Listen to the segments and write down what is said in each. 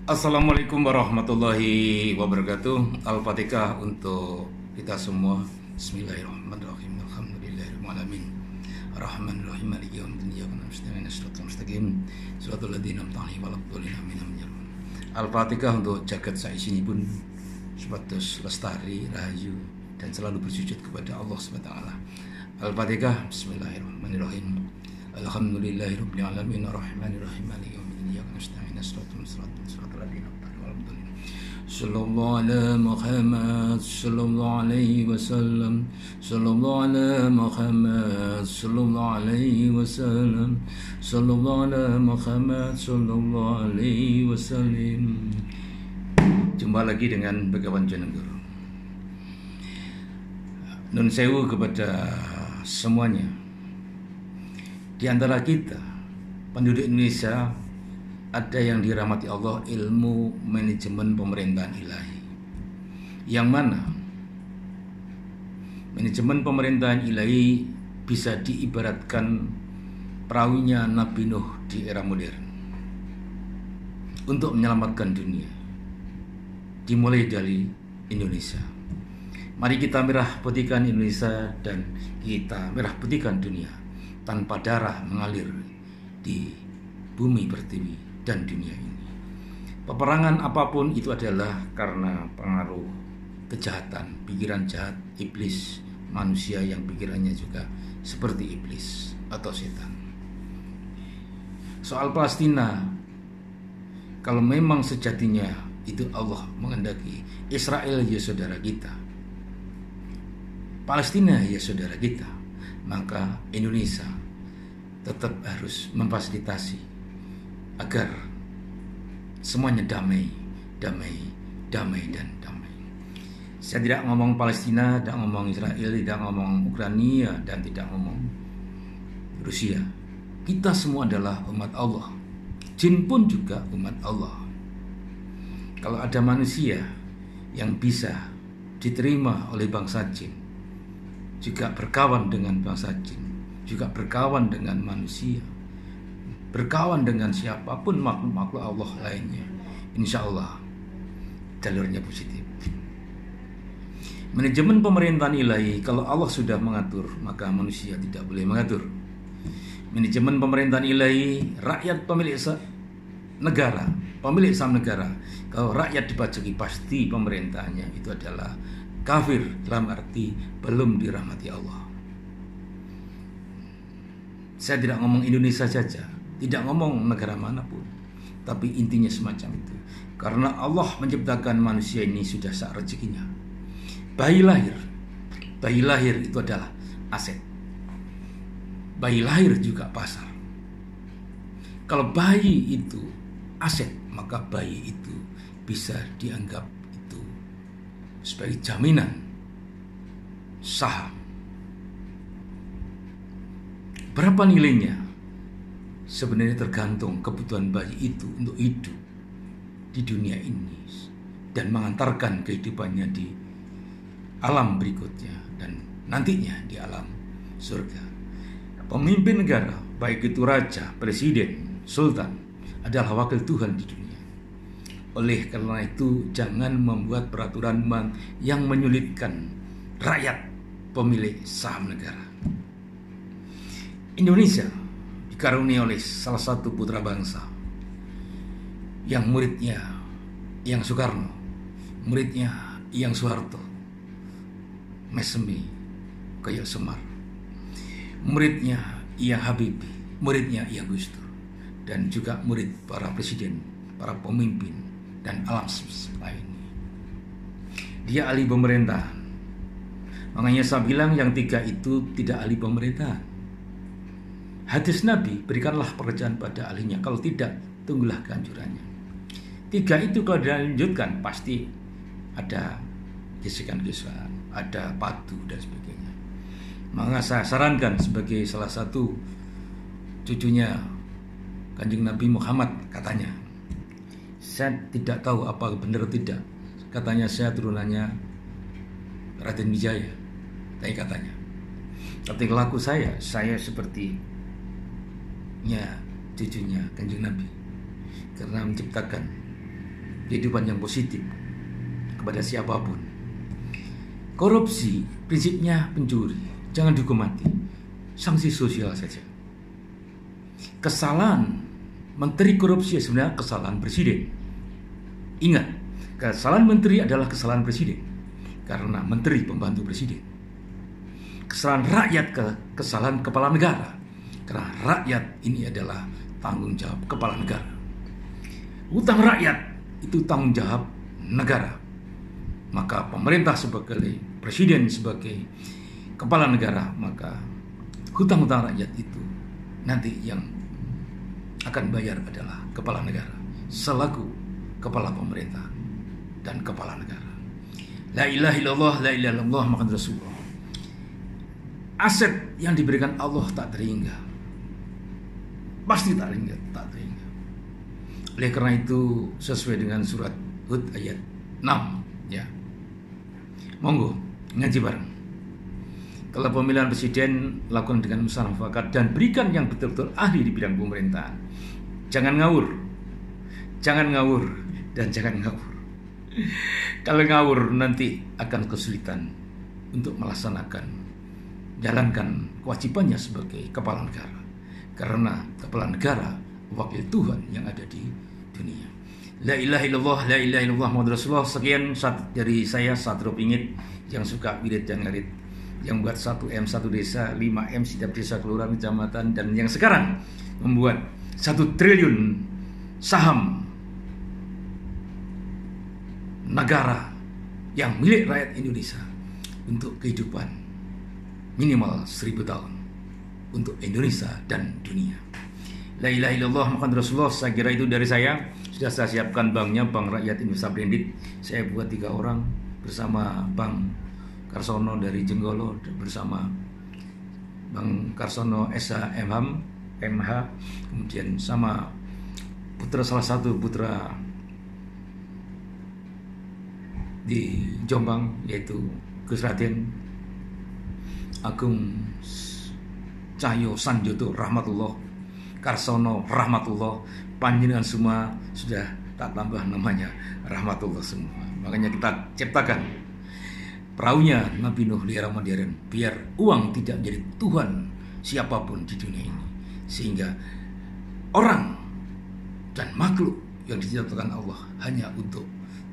Assalamualaikum warahmatullahi wabarakatuh. Al-Fatihah untuk kita semua. Bismillahirrahmanirrahim. Alhamdulillahirrahmanirrahim. Ar-Rahmanirrahim. Maliki yaumiddin. Iyyaka na'budu wa iyyaka nasta'in. Shiratal ladzina an'amta 'alaihim ghairil maghdubi 'alaihim. Al-Fatihah untuk jagat saisinipun supados lestari, rahayu dan selalu bersujud kepada Allah Subhanahu wa taala. Al-Fatihah. Bismillahirrahmanirrahim. Alhamdulillahirabbil alamin arrahmanirrahim maliki yaumiddin iyyaka nasta'in shiratal ladzina an'amta 'alaihim. Sallallahu ala Muhammad sallallahu alaihi wasallam. Sallallahu ala Muhammad sallallahu alaihi wasallam. Sallallahu ala Muhammad sallallahu alaihi wasallam. Jumpa lagi dengan Begawan Jonegoro. Nun sewu kepada semuanya. Di antara kita, penduduk Indonesia, ada yang dirahmati Allah ilmu manajemen pemerintahan ilahi. Yang mana manajemen pemerintahan ilahi bisa diibaratkan perahunya Nabi Nuh di era modern untuk menyelamatkan dunia. Dimulai dari Indonesia. Mari kita merah putihkan Indonesia dan kita merah putihkan dunia tanpa darah mengalir di bumi pertiwi dan dunia ini. Peperangan apapun itu adalah karena pengaruh kejahatan, pikiran jahat iblis, manusia yang pikirannya juga seperti iblis atau setan. Soal Palestina, kalau memang sejatinya itu Allah menghendaki, Israel ya saudara kita, Palestina ya saudara kita, maka Indonesia tetap harus memfasilitasi agar semuanya damai. Saya tidak ngomong Palestina, tidak ngomong Israel, tidak ngomong Ukraina, dan tidak ngomong Rusia. Kita semua adalah umat Allah. Jin pun juga umat Allah. Kalau ada manusia yang bisa diterima oleh bangsa jin, juga berkawan dengan bangsa jin, juga berkawan dengan manusia, berkawan dengan siapapun makhluk-makhluk Allah lainnya, insya Allah jalurnya positif. Manajemen pemerintahan ilahi, kalau Allah sudah mengatur, maka manusia tidak boleh mengatur. Manajemen pemerintahan ilahi, rakyat pemilik negara, pemilik saham negara, kalau rakyat dipajaki pasti pemerintahannya itu adalah kafir, dalam arti belum dirahmati Allah. Saya tidak ngomong Indonesia saja, tidak ngomong negara manapun, tapi intinya semacam itu. Karena Allah menciptakan manusia ini sudah sak rezekinya. Bayi lahir itu adalah aset. Bayi lahir juga pasar. Kalau bayi itu aset, maka bayi itu bisa dianggap itu sebagai jaminan saham. Berapa nilainya? Sebenarnya tergantung kebutuhan bayi itu untuk hidup di dunia ini dan mengantarkan kehidupannya di alam berikutnya dan nantinya di alam surga. Pemimpin negara, baik itu raja, presiden, sultan, adalah wakil Tuhan di dunia. Oleh karena itu, jangan membuat peraturan yang menyulitkan rakyat pemilik saham negara. Indonesia dikaruniai oleh salah satu putra bangsa yang muridnya yang Soekarno, muridnya yang Soeharto, Mesemi, Kayak Semar, muridnya yang Habibie, muridnya yang Gus Dur, dan juga murid para presiden, para pemimpin dan alam lainnya. Dia ahli pemerintahan. Makanya saya bilang yang tiga itu tidak ahli pemerintahan. Hadis Nabi, berikanlah pekerjaan pada ahlinya, kalau tidak, tunggulah kehancurannya. Tiga itu kalau dilanjutkan pasti ada gesekan-gesekan, ada padu dan sebagainya. Maka saya sarankan sebagai salah satu cucunya Kanjeng Nabi Muhammad, katanya, saya tidak tahu apa benar tidak, katanya saya turunannya Raden Wijaya, tapi katanya, tapi laku saya seperti cucunya Kanjeng Nabi, karena menciptakan kehidupan yang positif kepada siapapun. Korupsi prinsipnya pencuri, jangan dihukum mati, sanksi sosial saja. Kesalahan menteri korupsi sebenarnya kesalahan presiden. Ingat, kesalahan menteri adalah kesalahan presiden karena menteri pembantu presiden. Kesalahan rakyat kesalahan kepala negara karena rakyat ini adalah tanggung jawab kepala negara. Hutang rakyat itu tanggung jawab negara. Maka pemerintah sebagai presiden, sebagai kepala negara, maka hutang-hutang rakyat itu nanti yang akan bayar adalah kepala negara selaku kepala pemerintah dan kepala negara. La ilaha illallah, la ilaha illallah Muhammadur Rasulullah. Aset yang diberikan Allah tak terhingga, pasti tak terhingga. Oleh karena itu sesuai dengan surat Hud ayat 6 ya. Monggo ngaji bareng. Kalau pemilihan presiden lakukan dengan musyawarah dan berikan yang betul-betul ahli di bidang pemerintahan. Jangan ngawur. Jangan ngawur dan jangan ngawur. Kalau ngawur nanti akan kesulitan untuk melaksanakan jalankan kewajibannya sebagai kepala negara. Karena kepala negara wakil Tuhan yang ada di dunia. La ilaha illallah, la ilaha illallah Muhammadur Rasulullah. Sekian dari saya, Satrio Pingit, yang suka wirid dan ngarit, yang buat 1M 1 desa, 5M setiap desa, kelurahan, kecamatan, dan yang sekarang membuat 1 triliun saham negara yang milik rakyat Indonesia untuk kehidupan minimal 1000 tahun untuk Indonesia dan dunia. La ilaha illallah Muhammadur Rasulullah. Saya kira itu dari saya. Sudah saya siapkan banknya, Bank Rakyat Indonesia Blended. Saya buat 3 orang bersama Bang Karsono dari Jenggolo, bersama Bang Karsono SH MH, kemudian sama salah satu putra di Jombang, yaitu Gus Raden Agung Cahyo Sanjoto Rahmatullah Karsono Rahmatullah. Panjenengan semua sudah tak tambah namanya Rahmatullah semua. Makanya kita ciptakan perahunya Nabi Nuh di era modern, biar uang tidak menjadi Tuhan siapapun di dunia ini, sehingga orang dan makhluk yang diciptakan Allah hanya untuk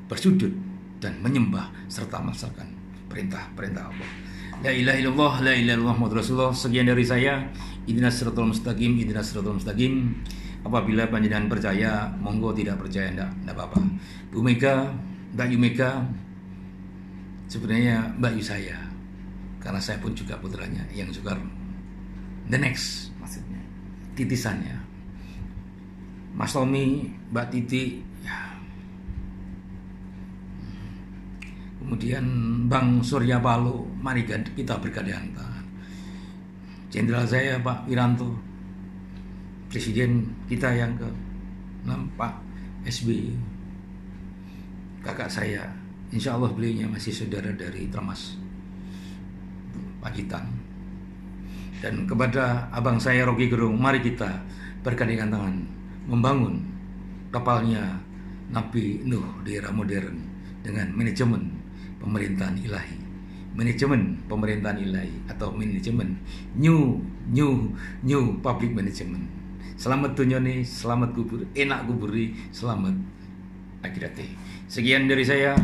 bersujud dan menyembah serta melaksanakan perintah-perintah Allah. La ilaha illallah, la ilaha illallah Muhammadur Rasulullah. Sekian dari saya. Ihdinas siratal mustaqim, ihdinas siratal mustaqim. Apabila panjenengan percaya, monggo, tidak percaya enggak apa-apa. Bu Mega, Mbak Yu Mega sebenarnya Mbak Yu saya, karena saya pun juga putranya yang Soekarno. The next maksudnya titisannya. Mas Tommy, Mbak Titi ya. Kemudian Bang Surya Paloh, mari kita bergandeng tangan. Jenderal saya Pak Wiranto, presiden kita yang ke-6 Pak SBY, kakak saya, insya Allah beliaunya masih saudara dari Termas Pacitan. Dan kepada abang saya Rocky Gerung, mari kita bergandengan tangan membangun kapalnya Nabi Nuh di era modern dengan manajemen pemerintahan ilahi, manajemen pemerintahan ilahi, atau manajemen new public management. Selamat dunyane, selamat kubur, enak kuburi, selamat akhiratnya. Sekian dari saya.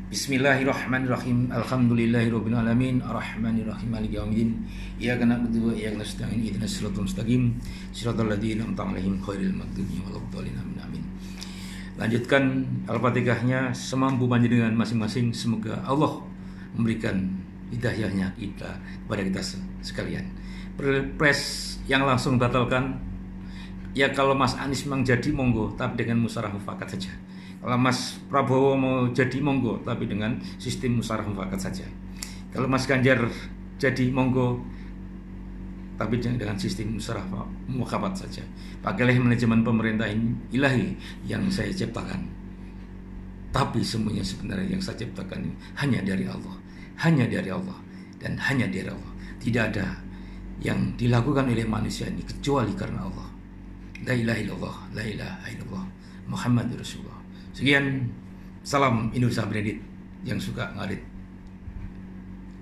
Bismillahirrahmanirrahim. Alhamdulillahirabbil alamin, arrahmanirrahim, maliki yaumiddin. Iyyaka na'budu wa iyyaka nasta'in. Ihdinas siratal mustaqim, siratal ladzina an'amta 'alaihim ghairil maghdubi waladdallin. Amin. Lanjutkan Al-Fatihahnya semampu panjenengan masing-masing. Semoga Allah memberikan hidayahnya kepada kita sekalian. Perpres yang langsung batalkan, ya kalau Mas Anies memang jadi monggo, tapi dengan musyawarah mufakat saja. Kalau Mas Prabowo mau jadi monggo, tapi dengan sistem musyawarah mufakat saja. Kalau Mas Ganjar jadi monggo, tapi dengan sistem musyawarah mufakat saja. Pakailah manajemen pemerintah ilahi yang saya ciptakan. Tapi semuanya sebenarnya yang saya ciptakan ini hanya dari Allah, hanya dari Allah, dan hanya dari Allah. Tidak ada yang dilakukan oleh manusia ini kecuali karena Allah. La ilaha illallah, la ilaha illallah Muhammadur Rasulullah Sekian, salam Indonesia Benedit yang suka ngarit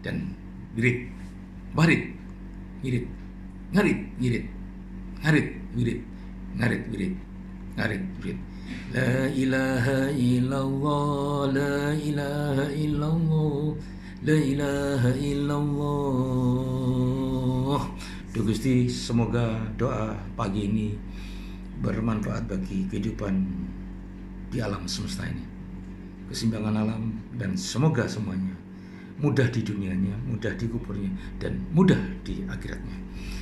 dan wirid, barit, ngirit, ngarit, ngirit, ngarit, wirid, ngarit, wirid, ngarit, wirid. La ilaha illallah, la ilaha illallah, la ilaha illallah. Duh Gusti, semoga doa pagi ini bermanfaat bagi kehidupan di alam semesta ini, keseimbangan alam, dan semoga semuanya mudah di dunianya, mudah di kuburnya, dan mudah di akhiratnya.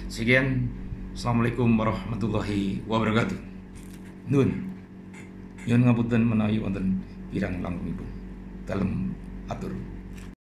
Sekian, assalamualaikum warahmatullahi wabarakatuh. Nun, nyuwun ngapunten menawi wonten kirang langkungipun. Dalem atur.